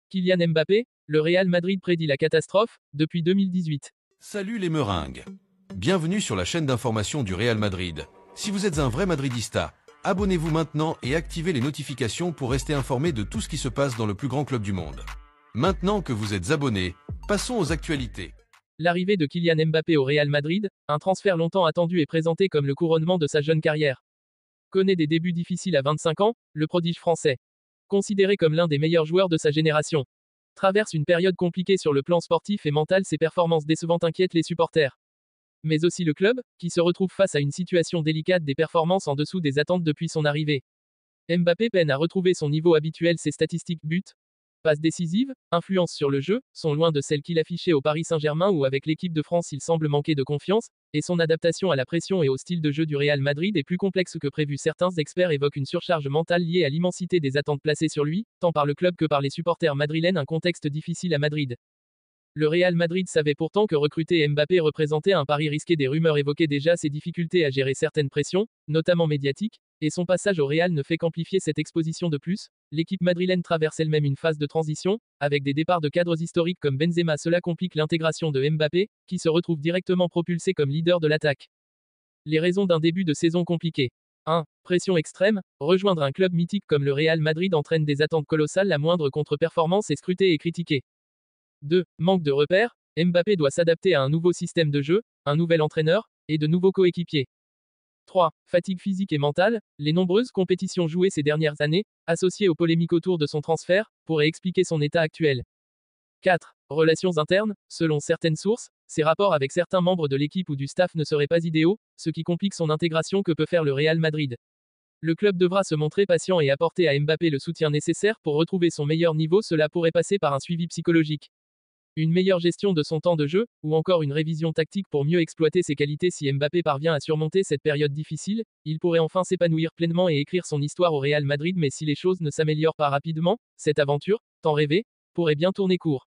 Kylian Mbappé, le Real Madrid prédit la catastrophe, depuis 2018. Salut les meringues. Bienvenue sur la chaîne d'information du Real Madrid. Si vous êtes un vrai madridista, abonnez-vous maintenant et activez les notifications pour rester informé de tout ce qui se passe dans le plus grand club du monde. Maintenant que vous êtes abonné, passons aux actualités. L'arrivée de Kylian Mbappé au Real Madrid, un transfert longtemps attendu et présenté comme le couronnement de sa jeune carrière. Connaît des débuts difficiles à 25 ans, le prodige français, considéré comme l'un des meilleurs joueurs de sa génération, traverse une période compliquée sur le plan sportif et mental. Ses performances décevantes inquiètent les supporters, mais aussi le club, qui se retrouve face à une situation délicate des performances en dessous des attentes depuis son arrivée. Mbappé peine à retrouver son niveau habituel. Ses statistiques buts, passes décisives, influence sur le jeu, sont loin de celles qu'il affichait au Paris Saint-Germain ou avec l'équipe de France. Il semble manquer de confiance, et son adaptation à la pression et au style de jeu du Real Madrid est plus complexe que prévu. Certains experts évoquent une surcharge mentale liée à l'immensité des attentes placées sur lui, tant par le club que par les supporters madrilènes. Un contexte difficile à Madrid. Le Real Madrid savait pourtant que recruter Mbappé représentait un pari risqué. Des rumeurs évoquaient déjà ses difficultés à gérer certaines pressions, notamment médiatiques, et son passage au Real ne fait qu'amplifier cette exposition. De plus, l'équipe madrilène traverse elle-même une phase de transition, avec des départs de cadres historiques comme Benzema. Cela complique l'intégration de Mbappé, qui se retrouve directement propulsé comme leader de l'attaque. Les raisons d'un début de saison compliqué. 1. Pression extrême. Rejoindre un club mythique comme le Real Madrid entraîne des attentes colossales. La moindre contre-performance est scrutée et critiquée. 2. Manque de repères. Mbappé doit s'adapter à un nouveau système de jeu, un nouvel entraîneur, et de nouveaux coéquipiers. 3. Fatigue physique et mentale. Les nombreuses compétitions jouées ces dernières années, associées aux polémiques autour de son transfert, pourraient expliquer son état actuel. 4. Relations internes. Selon certaines sources, ses rapports avec certains membres de l'équipe ou du staff ne seraient pas idéaux, ce qui complique son intégration. Que peut faire le Real Madrid? Le club devra se montrer patient et apporter à Mbappé le soutien nécessaire pour retrouver son meilleur niveau. Cela pourrait passer par un suivi psychologique, une meilleure gestion de son temps de jeu, ou encore une révision tactique pour mieux exploiter ses qualités. Si Mbappé parvient à surmonter cette période difficile, il pourrait enfin s'épanouir pleinement et écrire son histoire au Real Madrid. Mais si les choses ne s'améliorent pas rapidement, cette aventure, tant rêvée, pourrait bien tourner court.